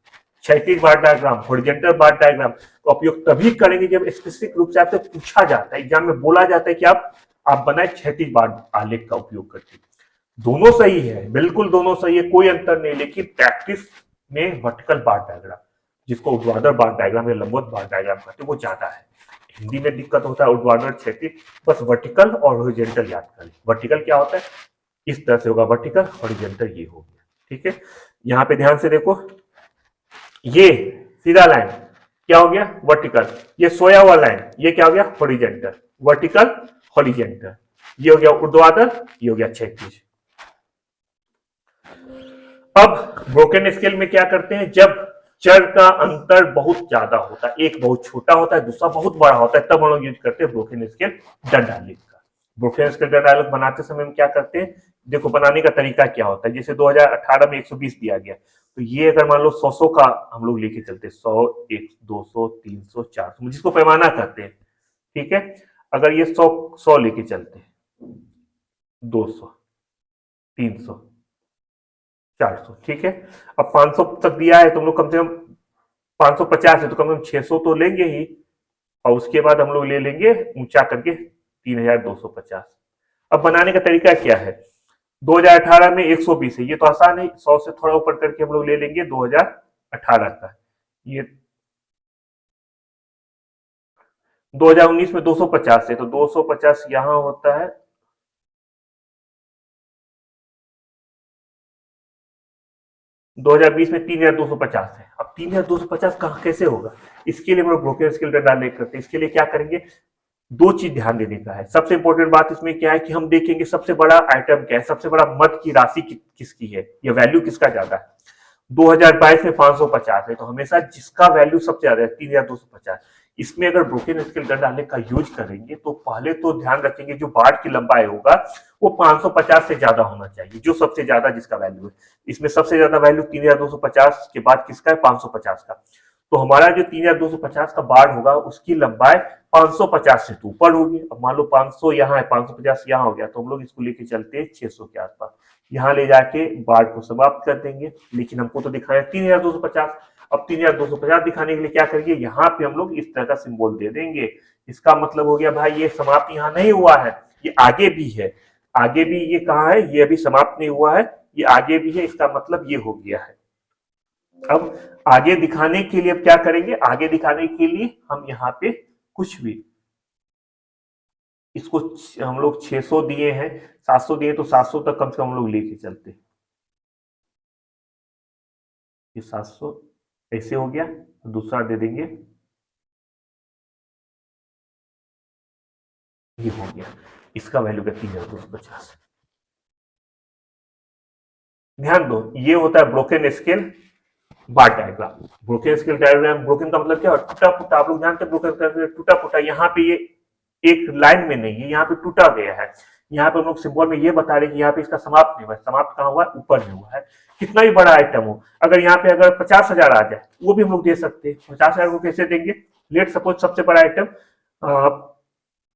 क्षैतिज बार डायग्राम, हॉरिजॉन्टल बार डायग्राम का उपयोग तभी करेंगे जब स्पेसिफिक रूप से आपसे पूछा जाता है, एग्जाम में बोला जाता है कि आप बनाए क्षैतिज बार आलेख का उपयोग करके। दोनों सही है, बिल्कुल दोनों सही है, कोई अंतर नहीं, लेकिन प्रैक्टिस में वर्टिकल बार डायग्राम, जिसको ऊर्ध्वाधर बार डायग्राम या लंबवत बार डायग्राम कहते हैं, वो ज्यादा है। हिंदी में दिक्कत होता है ऊर्ध्वाधर क्षैतिज, बस वर्टिकल और हॉरिजॉन्टल याद करें। वर्टिकल क्या होता है, इस तरह से होगा वर्टिकल, हॉरिजॉन्टल ये हो गया, ठीक है। यहाँ पे ध्यान से देखो, ये सीधा लाइन क्या हो गया, वर्टिकल, ये सोया हुआ लाइन ये क्या हो गया, हॉरिजॉन्टल, वर्टिकल हॉरिजॉन्टल, ये हो गया ऊर्ध्वाधर, ये हो गया क्षैतिज। अब ब्रोकन स्केल में क्या करते हैं, जब चर का अंतर बहुत ज्यादा होता है, एक बहुत छोटा होता है, दूसरा बहुत बड़ा होता है, तब हम लोग यूज करते हैं ब्रोकन स्केल दंड आलेख का। ब्रोकन स्केल दंड आलेख बनाते समय हम क्या करते हैं, देखो बनाने का तरीका क्या होता है। जैसे 2018 में 120 दिया गया, तो ये अगर मान लो 100 का हम लोग लेके चलते, 100, 1, 200, 300, 400, जिसको पैमाना करते हैं, ठीक है। अगर ये 100 लेके चलते हैं, 200, 300, 400, ठीक है। अब 500 तक दिया है तो हम लोग कम से कम, 550 है तो कम से कम 600 तो लेंगे ही, और उसके बाद हम लोग ले लेंगे ऊंचा करके 3250। अब बनाने का तरीका क्या है, 2018 में 120 है, ये तो आसान है, 100 से थोड़ा ऊपर करके हम लोग ले लेंगे 2018 का। ये 2019 में 250 है, तो 250 यहां होता है, 2020 में 3250 है। अब 3250 कहां कैसे होगा, इसके लिए हम लोग ब्रोकन स्केल दंड आलेख करते हैं। इसके लिए क्या करेंगे, दो चीज ध्यान देने का है। सबसे इंपॉर्टेंट बात इसमें क्या है कि हम देखेंगे सबसे बड़ा आइटम क्या है, सबसे बड़ा मद की राशि किसकी है, या वैल्यू किसका ज्यादा है। 2022 में 550 है, तो हमेशा जिसका वैल्यू सबसे ज्यादा है 3250, इसमें अगर ब्रोकन स्केल दंड आलेख का यूज करेंगे तो पहले तो ध्यान रखेंगे जो बाढ़ की लंबाई होगा वो 550 से ज्यादा होना चाहिए, जो सबसे ज्यादा जिसका वैल्यू है। इसमें सबसे ज्यादा वैल्यू 3250 के बाद किसका है, 550 का। तो हमारा जो 3250 का बाढ़ होगा उसकी लंबाई 550 से तो ऊपर होगी। अब मान लो 500 यहाँ है, 550 यहाँ हो गया, तो हम लोग इसको लेके चलते हैं 600 के आसपास, यहाँ ले जाके बाढ़ को समाप्त कर देंगे। लेकिन हमको तो दिखाया 3250, अब 3250 दिखाने के लिए क्या करेंगे, यहाँ पे हम लोग इस तरह का सिंबल दे देंगे। इसका मतलब हो गया भाई ये समाप्त यहाँ नहीं हुआ है, ये आगे भी है। आगे भी ये कहाँ है, ये अभी समाप्त नहीं हुआ है, ये आगे भी है, इसका मतलब ये हो गया है। अब आगे दिखाने के लिए अब क्या करेंगे, आगे दिखाने के लिए हम यहाँ पे कुछ भी इसको हम लोग 600 दिए हैं, 700 दिए तो 700 तक कम से कम हम लोग लेके चलते। ये 700 ऐसे हो गया, दूसरा दे देंगे, ये हो गया, इसका वैल्यू क्या 3250। ध्यान दो, ये होता है broken scale bar diagram. Broken scale diagram, broken का मतलब क्या है, टूटा फूटा। आप लोग जानते हैं ब्रोकन का टूटा फूटा, यहाँ पे ये एक लाइन में नहीं है, यहाँ पे टूटा गया है। यहाँ पे हम लोग सिंबल में ये बता रहे हैं कि यहाँ पे इसका समाप्त नहीं हुआ है। समाप्त कहाँ हुआ है, ऊपर में हुआ है। कितना भी बड़ा आइटम हो, अगर यहाँ पे अगर 50,000 आ जाए वो भी हम लोग दे सकते हैं। 50,000 को कैसे देंगे, लेट सपोज सबसे बड़ा आइटम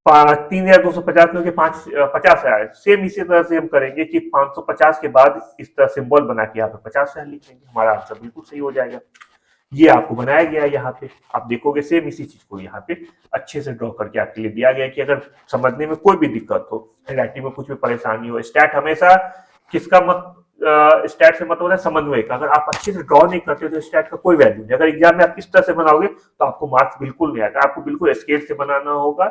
3,250 में 50,000, सेम इसी तरह से हम करेंगे कि 550 के बाद इस तरह सिंबल बना के यहाँ पे 50,000 लिख देंगे, हमारा आंसर बिल्कुल सही हो जाएगा। ये आपको बनाया गया है, यहाँ पे आप देखोगे सेम इसी चीज को यहाँ पे अच्छे से ड्रॉ करके आपके लिए दिया गया है कि अगर समझने में कोई भी दिक्कत हो, राइटिंग में कुछ भी परेशानी हो, स्टैट हमेशा किसका मत स्टैट से मतलब है समन्वय का। अगर आप अच्छे से ड्रॉ नहीं करते तो स्टैट का कोई वैल्यू नहीं। अगर एग्जाम में आप इस तरह से बनाओगे तो आपको मार्क्स बिल्कुल नहीं आएगा। आपको बिल्कुल स्केल से बनाना होगा,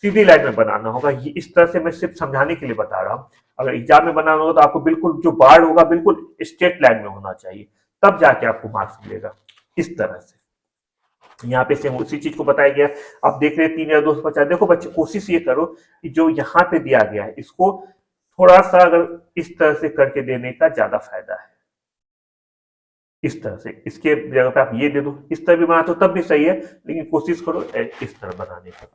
सीधी लाइन में बनाना होगा। ये इस तरह से मैं सिर्फ समझाने के लिए बता रहा हूँ। अगर एग्जाम में बनाना होगा तो आपको बिल्कुल जो बार होगा बिल्कुल स्ट्रेट लाइन में होना चाहिए, तब जाके आपको मार्क्स मिलेगा। इस तरह से यहाँ पे सेम उसी चीज को बताया गया। आप देख रहे हैं 3,250। देखो बच्चे कोशिश ये करो कि जो यहाँ पे दिया गया है इसको थोड़ा सा अगर इस तरह से करके देने का ज्यादा फायदा है। इस तरह से इसके जगह पे आप ये दे दो, इस तरह भी बनाते हो तब भी सही है, लेकिन कोशिश करो इस तरह बनाने का।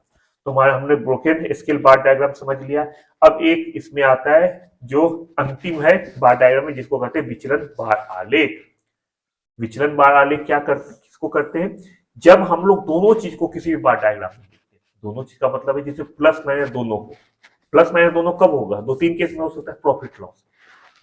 तो हमारा हमने ब्रोकन स्केल बार डायग्राम समझ लिया। अब एक इसमें आता है जो अंतिम है बार डायग्राम में, जिसको कहते हैं विचलन बार आलेख। विचलन बार आलेख क्या करते, किसको करते हैं, जब हम लोग दोनों चीज को किसी भी बार डायग्राम में देखते हैं। दोनों चीज का मतलब है जिसमें प्लस माइनस दोनों हो। प्लस माइनस दोनों कब होगा, दो तीन केस में हो सकता है, प्रॉफिट लॉस।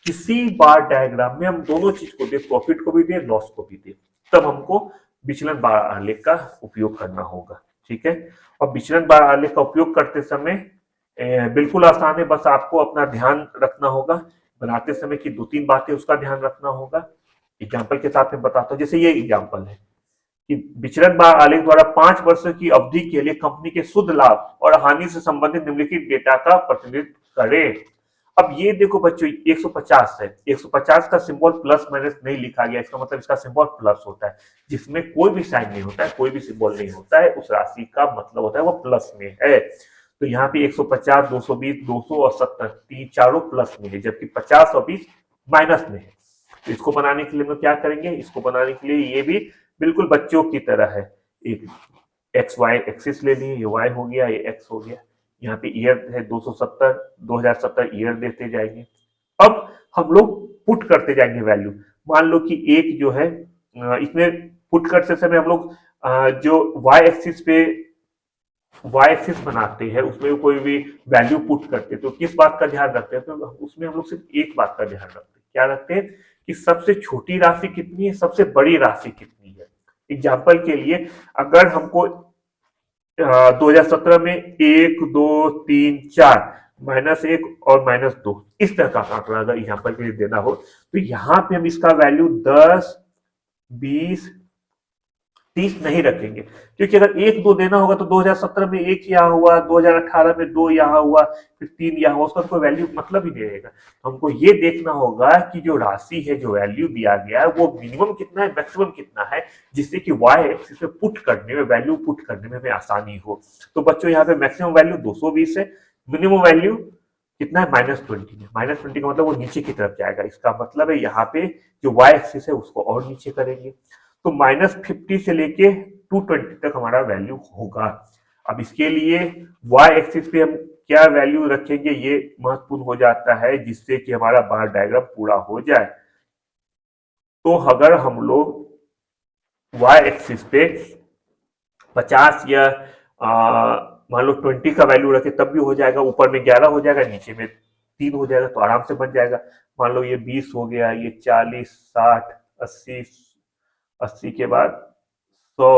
किसी बार डायग्राम में हम दोनों चीज को दे, प्रॉफिट को भी दे, लॉस को भी दे, तब हमको विचलन बार आलेख का उपयोग करना होगा। ठीक है, और विचलन बार आलेख का उपयोग करते समय बिल्कुल आसान है। बस आपको अपना ध्यान रखना होगा बनाते समय कि दो तीन बातें उसका ध्यान रखना होगा। एग्जाम्पल के साथ में बताता हूँ। जैसे ये एग्जाम्पल है कि विचलन बार आलेख द्वारा 5 वर्षों की अवधि के लिए कंपनी के शुद्ध लाभ और हानि से संबंधित निम्नलिखित डेटा का प्रतिनिधित्व करें। अब ये देखो बच्चों 150 है, 150 का सिंबल प्लस माइनस नहीं लिखा गया, इसका मतलब इसका सिंबल प्लस होता है। जिसमें कोई भी साइन नहीं होता है, कोई भी सिंबल नहीं होता है, उस राशि का मतलब होता है वो प्लस में है। तो यहाँ पे 150, 220, 200 और 70 तीन चारों प्लस में है, जबकि 50 और 20 माइनस में है। तो इसको बनाने के लिए हम क्या करेंगे, इसको बनाने के लिए ये भी बिल्कुल बच्चों की तरह है। एक एक्स वाई एक्सिस ले लिए, ये वाई हो गया, ये एक्स हो गया। यहाँ पे ईयर है 270, 2070 ईयर देते जाएंगे। अब हम लोग पुट करते जाएंगे वैल्यू। मान लो कि एक जो है इसमें पुट करते समय हम लोग जो वाई एक्सिस पे वाई एक्सिस बनाते हैं उसमें कोई भी वैल्यू पुट करते हैं तो किस बात का ध्यान रखते हैं, तो उसमें हम लोग सिर्फ एक बात का ध्यान रखते हैं। क्या रखते हैं कि सबसे छोटी राशि कितनी है, सबसे बड़ी राशि कितनी है। एग्जाम्पल के लिए अगर हमको 2017 में 1, 2, 3, 4 -1 और -2 इस तरह का आंकड़ा अगर एग्जाम्पल के लिए देना हो तो यहाँ पे हम इसका वैल्यू 10, 20, 30 नहीं रखेंगे। क्योंकि अगर 1, 2 देना होगा तो 2017 में 1 यहाँ हुआ, 2018 में 2 यहाँ हुआ, फिर 3 यहाँ हुआ, उसका कोई वैल्यू मतलब ही नहीं रहेगा। तो हमको ये देखना होगा कि जो राशि है, जो वैल्यू दिया गया है वो मिनिमम कितना है, मैक्सिमम कितना है, जिससे कि वाई एक्सिस पे पुट करने में, वैल्यू पुट करने में हमें आसानी हो। तो बच्चों यहाँ पे मैक्सिमम वैल्यू 220 है, मिनिमम वैल्यू कितना है, -20 है। -20 का मतलब वो नीचे की तरफ जाएगा, इसका मतलब है यहाँ पे जो वाई एक्सिस है उसको और नीचे करेंगे। तो -50 से लेके 220 तक हमारा वैल्यू होगा। अब इसके लिए वाई एक्सिस पे हम क्या वैल्यू रखेंगे ये महत्वपूर्ण हो जाता है, जिससे कि हमारा बार डायग्राम पूरा हो जाए। तो अगर हम लोग वाई एक्सिस पे 50 या मान लो 20 का वैल्यू रखे तब भी हो जाएगा। ऊपर में 11 हो जाएगा, नीचे में 3 हो जाएगा, तो आराम से बन जाएगा। मान लो ये 20 हो गया, ये 40, 60, 80, 80 के बाद 100,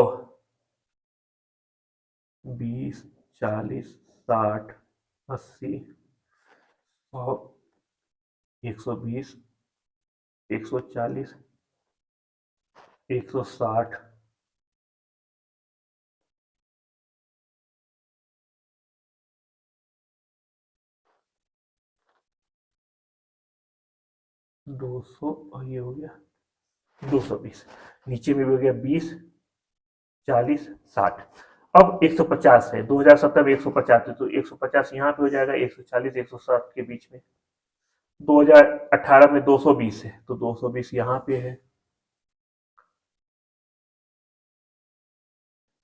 20, 40, 60, 80, और 120, 140, 160, 200 और ये हो गया 220, नीचे में भी हो गया 20, 40, 60। अब 150 है, 2017 में 150 है तो 150 यहाँ पे हो जाएगा, 140 160 के बीच में। 2018 में 220 है तो 220 यहाँ पे है।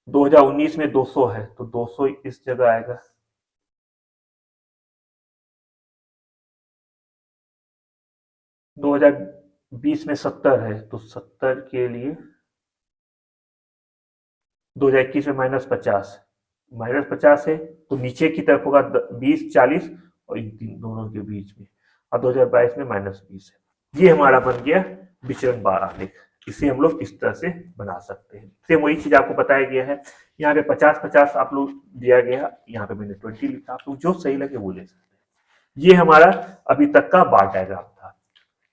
2019 में 200 है तो 200 इस जगह आएगा। 2020 में 70 है तो 70 के लिए 2021 में -50, -50 है तो नीचे की तरफ होगा 20, 40 और इन तीन दोनों के बीच में। और 2022 में -20 है। ये हमारा बन गया विचरण बार आलेख। इसे हम लोग इस तरह से बना सकते हैं। सेम वही चीज आपको बताया गया है। यहाँ पे 50-50 आप लोग दिया गया, यहाँ पे मैंने 20 लिखा, आप लोग जो सही लगे वो ले सकते हैं। ये हमारा अभी तक का बार डायग्राम था।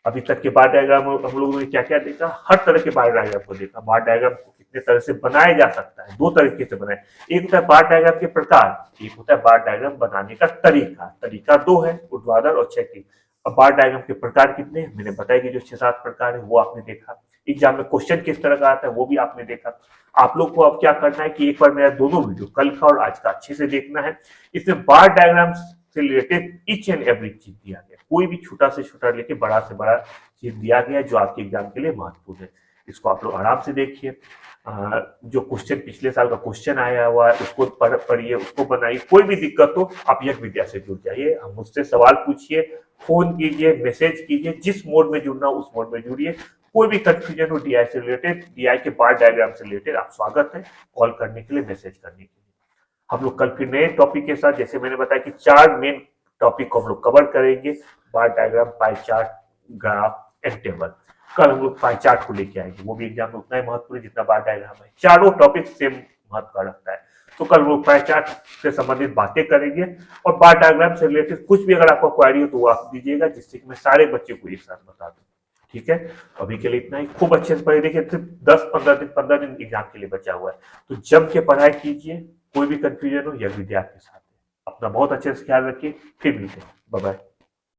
अभी तक के बार डायग्राम हम लोगों ने क्या क्या देखा, हर तरह के बार डायग्राम को देखा। बार डायग्राम को कितने तरह से बनाया जा सकता है, दो तरीके से बनाए। एक होता है बार डायग्राम के प्रकार, एक होता है बार डायग्राम बनाने का तरीका। तरीका दो है, ऊर्ध्वाधर और क्षैतिज। अब बार डायग्राम के प्रकार कितने हैं मैंने बताया कि जो 6-7 प्रकार है वो आपने देखा। एग्जाम में क्वेश्चन किस तरह का आता है वो भी आपने देखा। आप लोग को अब क्या करना है कि एक बार मेरा दोनों वीडियो, कल का और आज का, अच्छे से देखना है। इसमें बार डायग्राम से रिलेटेड ईच एंड एवरी चीज दिया गया, कोई भी छोटा से छोटा लेके बड़ा से बड़ा चीज दिया गया जो आपके एग्जाम के लिए महत्वपूर्ण है। इसको आप लोग आराम से देखिए। जो क्वेश्चन पिछले साल का क्वेश्चन आया हुआ है उसको पढ़िए, उसको बनाइए। कोई भी दिक्कत हो आप यज्ञ विद्या से जुड़ जाइए, हम मुझसे सवाल पूछिए, फोन कीजिए, मैसेज कीजिए, जिस मोड में जुड़ना उस मोड में जुड़िए। कोई भी कंफ्यूजन हो डीआई से रिलेटेड, डीआई के बार डायग्राम से रिलेटेड, आप स्वागत है कॉल करने के लिए, मैसेज करने के लिए। हम लोग कल फिर नए टॉपिक के साथ, जैसे मैंने बताया कि 4 मेन टॉपिक को हम लोग कवर करेंगे। Bar diagram, pie chart, graph and table. कल हम लोग पाई चार्ट को लेके आएंगे, वो भी एग्जाम में उतना ही महत्वपूर्ण जितना बार डायग्राम है। चारों टॉपिक सेम महत्व रखता है। तो कल हम लोग पाई चार्ट से संबंधित बातें करेंगे और बार डायग्राम से रिलेटेड कुछ भी अगर आपको क्वेरी हो तो वो आप दीजिएगा, जिससे कि मैं सारे बच्चे को एक साथ बता दूं। ठीक है, अभी के लिए इतना ही। खूब अच्छे से पढ़े। देखिए सिर्फ 10-15 दिन एग्जाम के लिए बचा हुआ है, तो जम के पढ़ाई कीजिए। कोई भी कंफ्यूजन हो या विद्यार्थी के साथ। अपना बहुत अच्छे से ख्याल रखिए। फिर मिलते हैं। Bye bye.